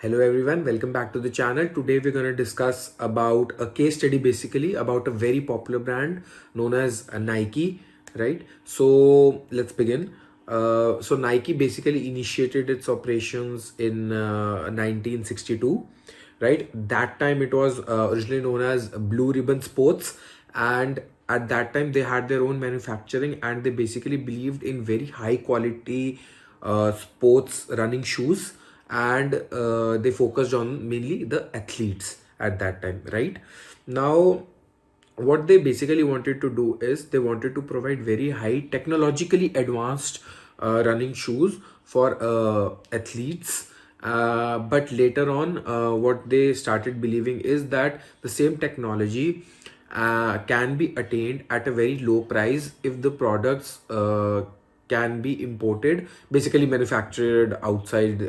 Hello everyone, welcome back to the channel. Today we're going to discuss about a case study basically about a very popular brand known as Nike, right? So let's begin. So Nike basically initiated its operations in 1962, right? That time it was originally known as Blue Ribbon Sports, and at that time they had their own manufacturing and they basically believed in very high quality sports running shoes, and they focused on mainly the athletes at that time, right? Now what they basically wanted to do is they wanted to provide very high technologically advanced running shoes for athletes, but later on what they started believing is that the same technology can be attained at a very low price if the products can be imported, basically manufactured outside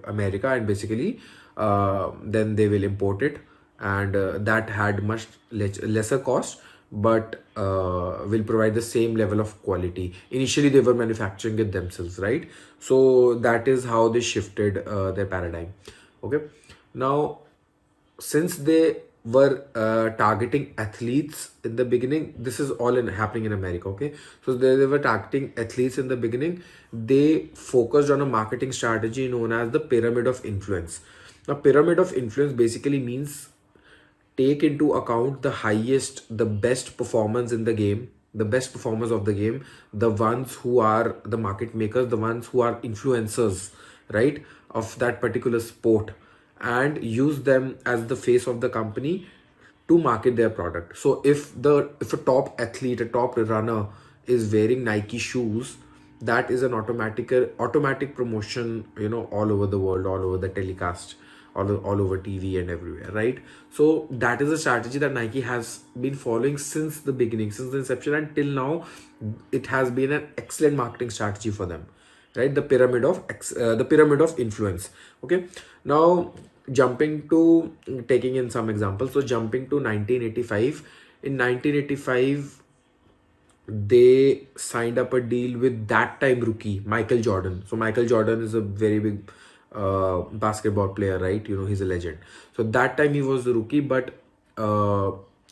America, and basically then they will import it, and that had much lesser cost, but will provide the same level of quality. Initially they were manufacturing it themselves, right? So that is how they shifted their paradigm. Okay, now since they were targeting athletes in the beginning, this is all happening in America. Okay, so they were targeting athletes in the beginning. They focused on a marketing strategy known as the pyramid of influence. Now pyramid of influence basically means take into account the highest, the best performance in the game, the best performers of the game, the ones who are the market makers, the ones who are influencers, right, of that particular sport, and use them as the face of the company to market their product. So if a top athlete, a top runner is wearing Nike shoes, that is an automatic promotion, all over the world, all over the telecast, all over TV and everywhere, right? So that is a strategy that Nike has been following since the beginning, since the inception until now. It has been an excellent marketing strategy for them, right? The pyramid of influence. Okay, now jumping to taking in some examples. So jumping to 1985. In 1985 they signed up a deal with that time rookie Michael Jordan. So Michael Jordan is a very big basketball player, right? He's a legend. So that time he was the rookie, but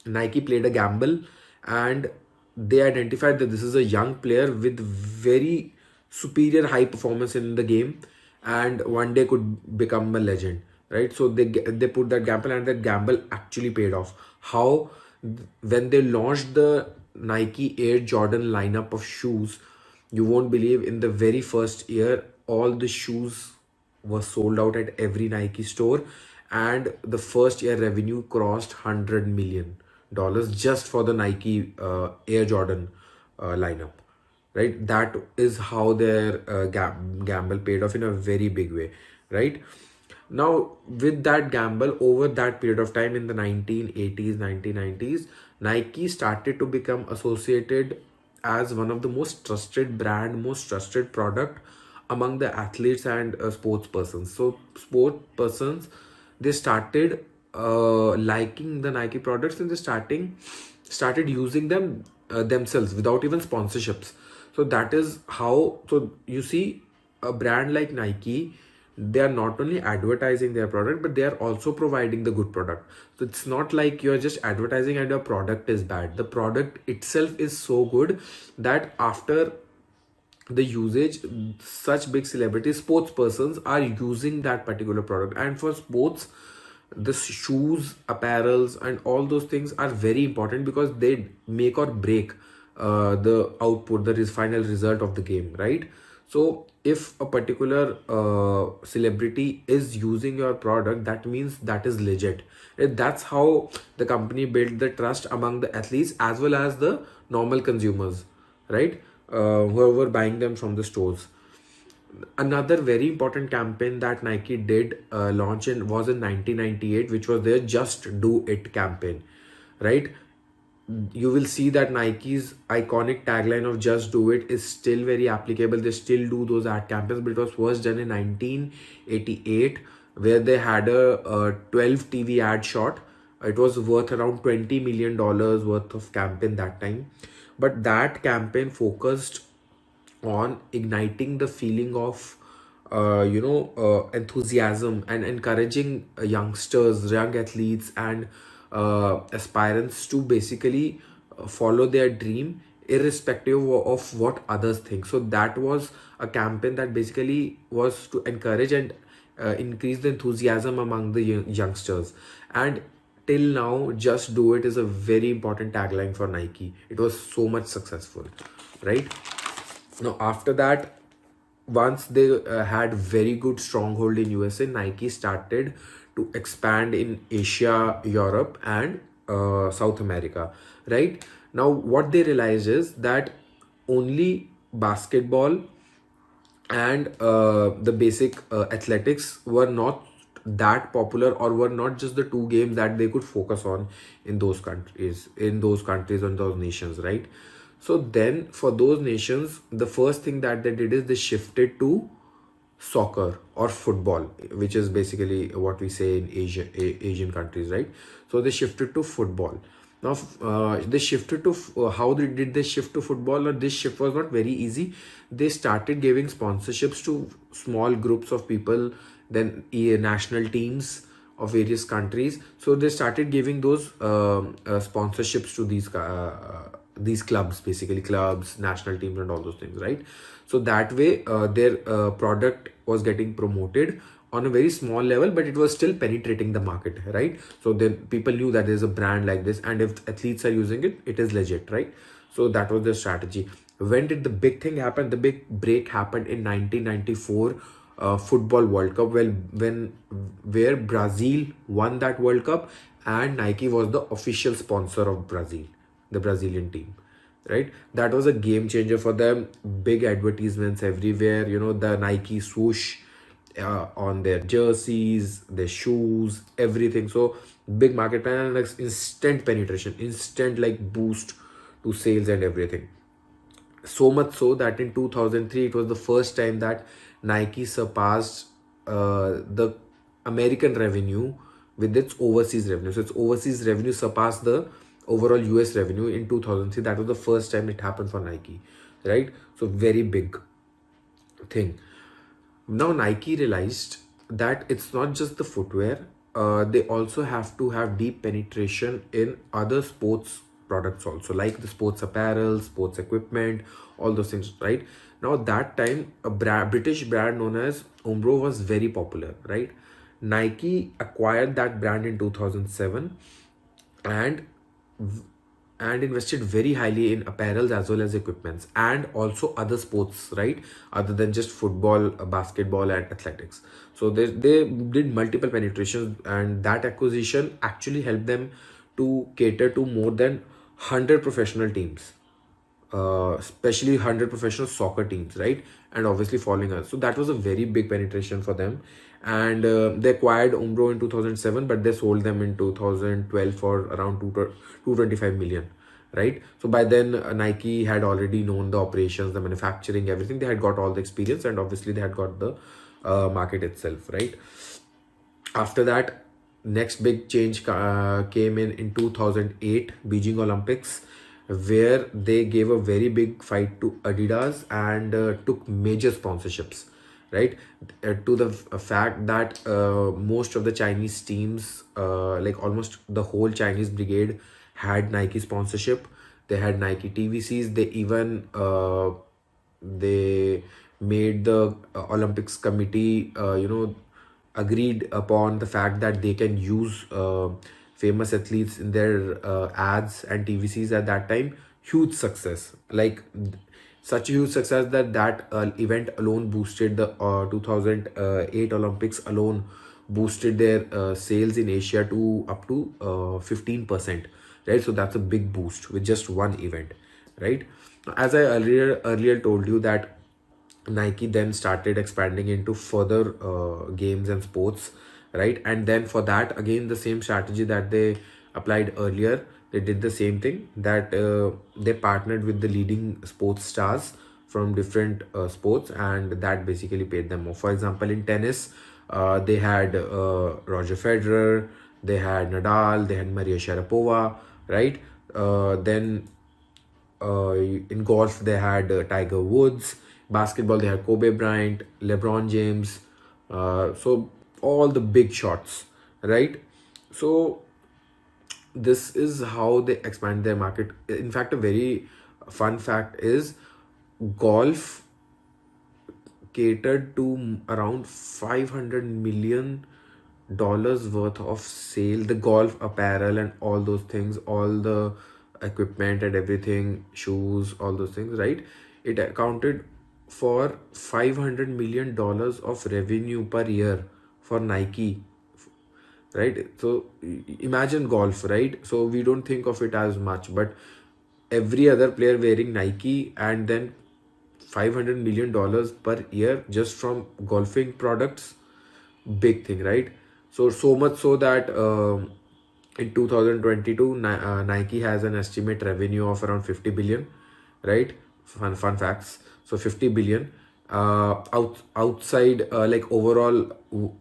Nike played a gamble, and they identified that this is a young player with very superior high performance in the game, and one day could become a legend, right? So they put that gamble, and that gamble actually paid off. How? When they launched the Nike Air Jordan lineup of shoes, you won't believe, in the very first year all the shoes were sold out at every Nike store, and the first year revenue crossed $100 million just for the Nike Air Jordan lineup, right? That is how their gamble paid off in a very big way, right? Now with that gamble, over that period of time in the 1980s, 1990s, Nike started to become associated as one of the most trusted brand, most trusted product among the athletes and sports persons. So sport persons, they started liking the Nike products, and they started using them themselves without even sponsorships. So that is how. So you see, a brand like Nike, they are not only advertising their product, but they are also providing the good product. So it's not like you're just advertising and your product is bad. The product itself is so good that after the usage, such big celebrities, sports persons are using that particular product. And for sports, the shoes, apparels, and all those things are very important because they make or break the output, the final result of the game, right? So if a particular celebrity is using your product, that means that is legit. That's how the company built the trust among the athletes as well as the normal consumers, right? Whoever buying them from the stores. Another very important campaign that Nike did launch in was in 1998, which was their Just Do It campaign, right? You will see that Nike's iconic tagline of Just Do It is still very applicable. They still do those ad campaigns, but it was first done in 1988, where they had a 12 TV ad shot. It was worth around $20 million worth of campaign that time. But that campaign focused on igniting the feeling of enthusiasm and encouraging youngsters, young athletes, and aspirants to basically follow their dream irrespective of what others think. So that was a campaign that basically was to encourage and increase the enthusiasm among the youngsters. And till now, just do it is a very important tagline for Nike. It was so much successful, right? Now after that, once they had very good stronghold in USA, Nike started to expand in Asia, Europe, and South America, right? Now what they realized is that only basketball and the basic athletics were not that popular, or were not just the two games that they could focus on in those countries and those nations, right? So then for those nations, the first thing that they did is they shifted to soccer or football, which is basically what we say in Asian countries, right? So they shifted to football. Now they shifted to how did they shift to football? Or this shift was not very easy. They started giving sponsorships to small groups of people, then national teams of various countries. So they started giving those sponsorships to these clubs, basically clubs, national teams, and all those things, right? So that way their product was getting promoted on a very small level, but it was still penetrating the market, right? So then people knew that there's a brand like this, and if athletes are using it, it is legit, right? So that was the strategy. When did the big thing happen? The big break happened in 1994 football World Cup. Well, where Brazil won that World Cup, and Nike was the official sponsor of Brazil, the Brazilian team, right? That was a game changer for them. Big advertisements everywhere. The Nike swoosh on their jerseys, their shoes, everything. So big market plan and like instant penetration, instant like boost to sales and everything. So much so that in 2003 it was the first time that Nike surpassed the American revenue with its overseas revenue. So its overseas revenue surpassed the overall US revenue in 2003. That was the first time it happened for Nike, right? So very big thing. Now Nike realized that it's not just the footwear, they also have to have deep penetration in other sports products also, like the sports apparel, sports equipment, all those things, right? Now that time a British brand known as Umbro was very popular, right? Nike acquired that brand in 2007, and invested very highly in apparels as well as equipments, and also other sports, right? Other than just football, basketball, and athletics. So they did multiple penetrations, and that acquisition actually helped them to cater to more than 100 professional teams, especially 100 professional soccer teams, right? And obviously following us. So that was a very big penetration for them. And they acquired Umbro in 2007, but they sold them in 2012 for around 225 million, right? So by then Nike had already known the operations, the manufacturing, everything. They had got all the experience, and obviously they had got the market itself, right? After that, next big change came in 2008 Beijing Olympics, where they gave a very big fight to Adidas and took major sponsorships, right? To the fact that most of the Chinese teams, like almost the whole Chinese brigade, had Nike sponsorship. They had Nike TVCs. They even they made the Olympics committee, agreed upon the fact that they can use famous athletes in their ads and TVCs at that time. Huge success, like such a huge success that event alone boosted the 2008 Olympics alone boosted their sales in Asia to up to 15%, right? So that's a big boost with just one event, right? As I earlier told you that Nike then started expanding into further games and sports, right? And then for that, again, the same strategy that they applied earlier, they did the same thing, that they partnered with the leading sports stars from different sports, and that basically paid them off. For example, in tennis, they had Roger Federer, they had Nadal, they had Maria Sharapova, right? Then in golf they had Tiger Woods. Basketball, they had Kobe Bryant, LeBron James, so all the big shots, right? So this is how they expand their market. In fact, a very fun fact is golf catered to around $500 million worth of sale. The golf apparel and all those things, all the equipment and everything, shoes, all those things, right? It accounted for $500 million of revenue per year for Nike, right? So imagine golf, right? So we don't think of it as much, but every other player wearing Nike, and then $500 million per year just from golfing products, big thing, right? So much so that in 2022 Nike has an estimate revenue of around 50 billion, right? Fun facts. So 50 billion outside, like overall,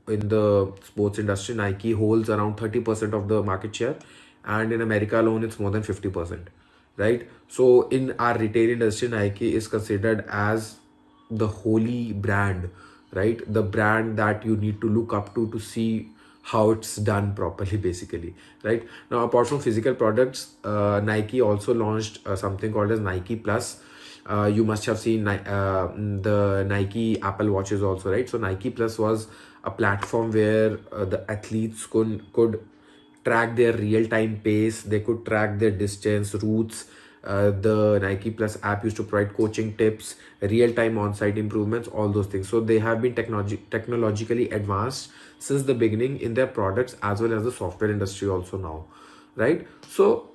in the sports industry, Nike holds around 30% of the market share, and in America alone it's more than 50%, right? So in our retail industry, Nike is considered as the holy brand, right? The brand that you need to look up to see how it's done properly, basically, right? Now, apart from physical products, Nike also launched something called as Nike Plus. You must have seen the Nike Apple watches also, right? So Nike Plus was a platform where the athletes could track their real-time pace, they could track their distance, routes. The Nike Plus app used to provide coaching tips, real-time on-site improvements, all those things. So they have been technologically advanced since the beginning in their products, as well as the software industry also now, right? So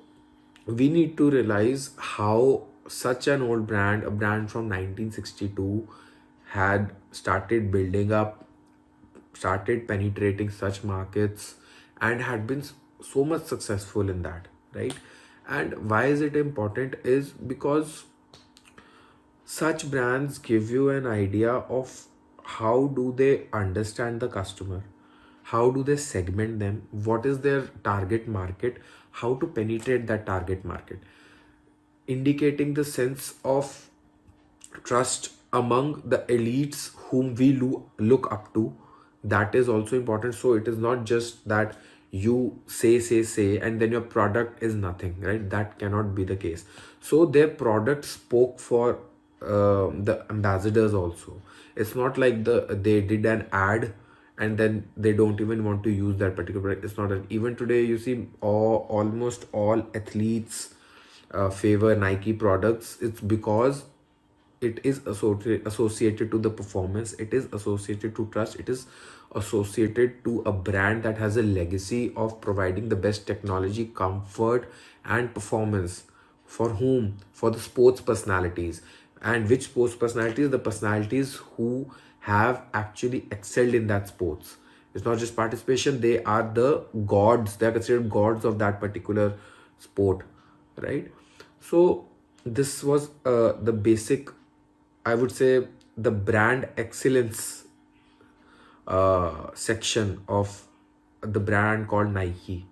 we need to realize how such an old brand, a brand from 1962, had started building up, started penetrating such markets, and had been so much successful in that, right? And why is it important is because such brands give you an idea of how do they understand the customer, how do they segment them, what is their target market, how to penetrate that target market, indicating the sense of trust among the elites whom we look up to. That is also important. So it is not just that you say and then your product is nothing, right? That cannot be the case. So their product spoke for the ambassadors also. It's not like they did an ad and then they don't even want to use that particular product. It's not that. Even today you see almost all athletes favor Nike products. It's because it is associated to the performance, it is associated to trust, it is associated to a brand that has a legacy of providing the best technology, comfort, and performance. For whom? For the sports personalities. And which sports personalities? The personalities who have actually excelled in that sports. It's not just participation, they are the gods, they are considered gods of that particular sport, right? So this was the basic, I would say, the brand excellence section of the brand called Nike.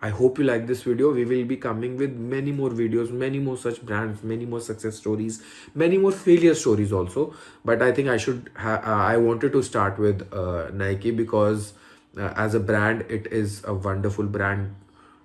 I hope you like this video. We will be coming with many more videos, many more such brands, many more success stories, many more failure stories also. But I think I wanted to start with Nike because as a brand, it is a wonderful brand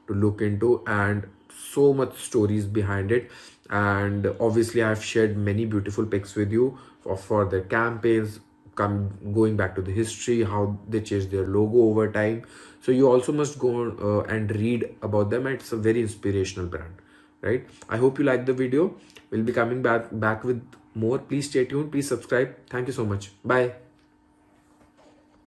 to look into, and so much stories behind it. And obviously I've shared many beautiful pics with you for their campaigns, going back to the history, how they changed their logo over time. So you also must go and read about them. It's a very inspirational brand, right? I hope you like the video. We'll be coming back with more. Please stay tuned, please subscribe. Thank you so much. Bye.